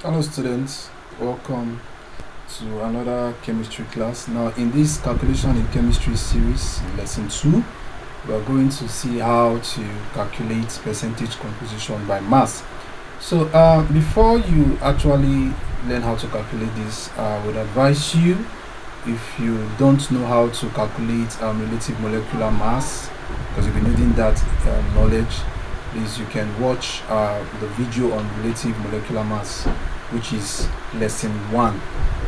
Hello students, welcome to another chemistry class. Now in this calculation in chemistry series, lesson 2, we are going to see how to calculate percentage composition by mass. So before you actually learn how to calculate this, I would advise you, if you don't know how to calculate relative molecular mass, because you'll be needing that knowledge, please you can watch the video on relative molecular mass, which is lesson 1,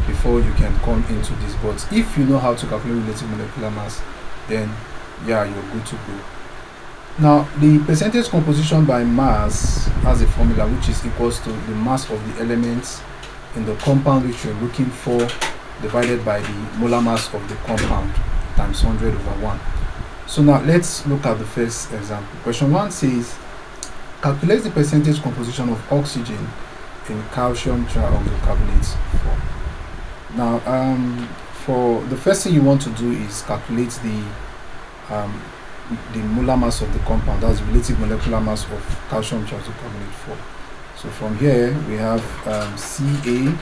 before you can come into this. But if you know how to calculate relative molecular mass, then yeah, you're good to go. Now the percentage composition by mass has a formula which is equals to the mass of the elements in the compound which you're looking for divided by the molar mass of the compound times 100 over 1. So now let's look at the first example. Question 1 says calculate the percentage composition of oxygen in calcium trioxocarbonate form. Now for the first thing you want to do is calculate the molar mass of the compound, that's relative molecular mass of calcium trioxocarbonate 4. So from here we have CaCO3,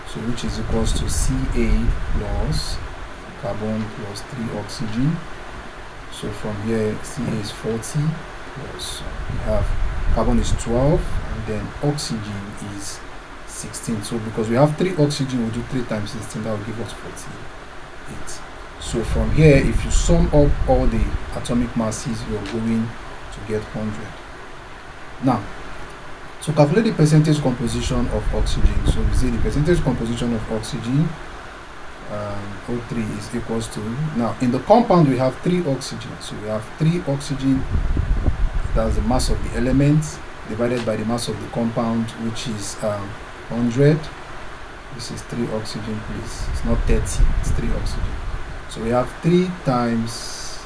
so which is equals to Ca plus carbon plus 3 oxygen. So from here Ca is 40 plus we have carbon is 12 and then oxygen is 16. So because we have 3 oxygen, we'll do 3 times 16, that will give us 48. So from here, if you sum up all the atomic masses, you're going to get 100. Now, to calculate the percentage composition of oxygen, so we say the percentage composition of oxygen, O3 is equals to, now in the compound we have 3 oxygen, so we have 3 oxygen, that's the mass of the element, divided by the mass of the compound, which is 100. This is 3 oxygen, please, it's not 30, it's 3 oxygen. So we have 3 times,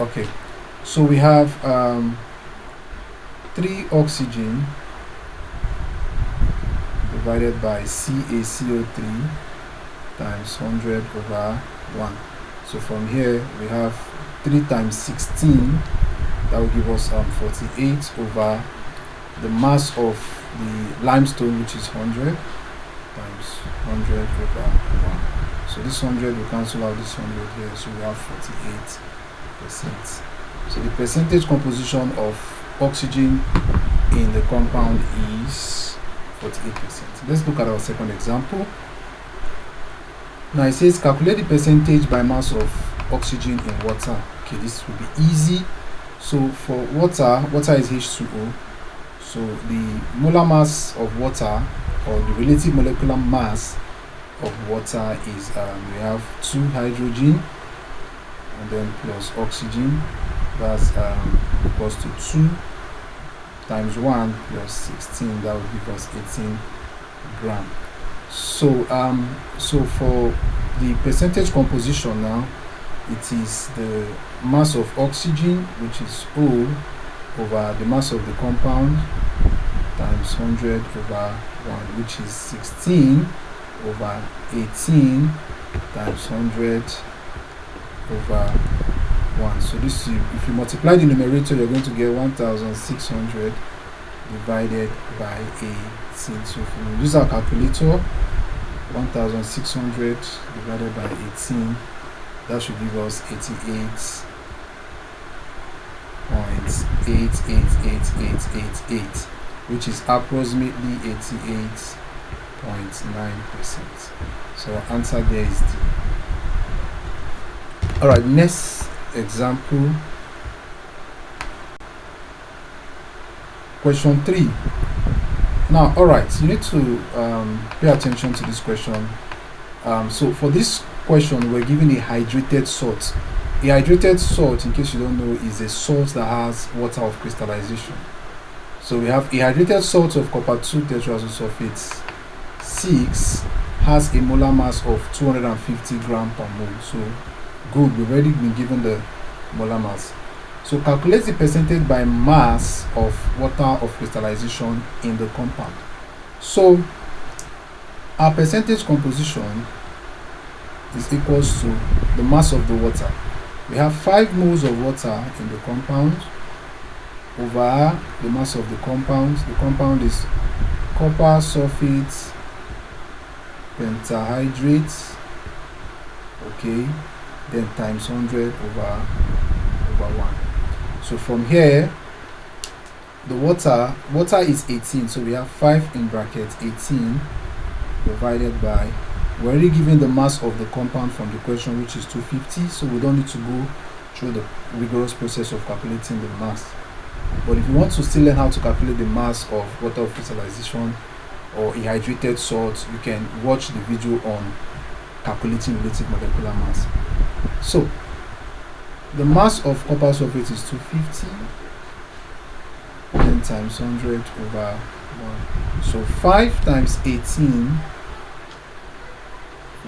okay, so we have 3 oxygen divided by CaCO3 times 100 over 1. So from here we have 3 times 16, that will give us 48 over the mass of the limestone, which is 100 times 100 over 1. So this 100 will cancel out this 100 here, so we have 48%. So the percentage composition of oxygen in the compound is 48%. Let's look at our second example. Now it says calculate the percentage by mass of oxygen in water. Okay, this will be easy. So for water is H2O. So the molar mass of water, or the relative molecular mass of water is we have 2 hydrogen and then plus oxygen, that's equals to 2 times 1 plus 16, that will give us 18 gram. So so for the percentage composition now, it is the mass of oxygen, which is O, over the mass of the compound times 100 over 1, which is 16 over 18 times 100 over 1. So this, if you multiply the numerator, you're going to get 1600 divided by 18. So if we use our calculator, 1600 divided by 18, that should give us 88.888888, which is approximately 88.9%. So our answer there is D. Alright, next example. Question 3. Now, alright, you need to pay attention to this question. So for this question, we're given a hydrated salt. A hydrated salt, in case you don't know, is a salt that has water of crystallization. So we have a hydrated salt of copper 2 tetrasulfate 6 has a molar mass of 250 gram per mole. So good, we've already been given the molar mass. So calculate the percentage by mass of water of crystallization in the compound. So our percentage composition is equals to the mass of the water. We have 5 moles of water in the compound over the mass of the compound. The compound is copper sulfate pentahydrate, okay, then times 100 over 1. So from here, the water is 18, so we have 5 in brackets 18 divided by, we're already given the mass of the compound from the question, which is 250, so we don't need to go through the rigorous process of calculating the mass. But if you want to still learn how to calculate the mass of water crystallization or a hydrated salt, you can watch the video on calculating relative molecular mass. So the mass of copper sulfate is 250, then times 100 over 1. So 5 times 18,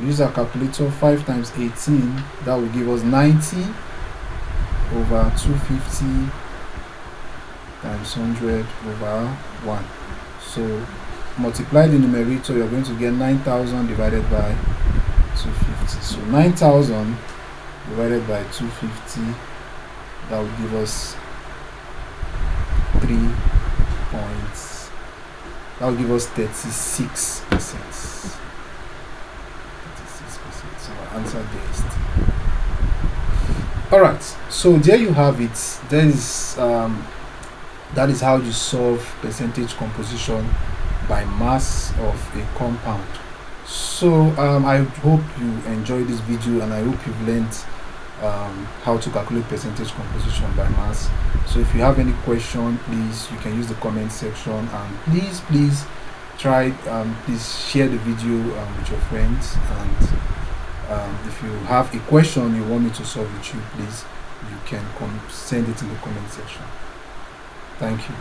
use our calculator, 5 times 18, that will give us 90 over 250 times 100 over 1. So multiply the numerator, you're going to get 9,000 divided by 250. So 9,000 divided by 250, that will give us 3 points. That will give us 36%. 36%. So our answer there is D. Alright, so there you have it. That is how you solve percentage composition by mass of a compound. So I hope you enjoyed this video, and I hope you've learned how to calculate percentage composition by mass. So if you have any question, please, you can use the comment section, and please try, please share the video with your friends, and if you have a question you want me to solve with you, please, you can send it in the comment section. Thank you.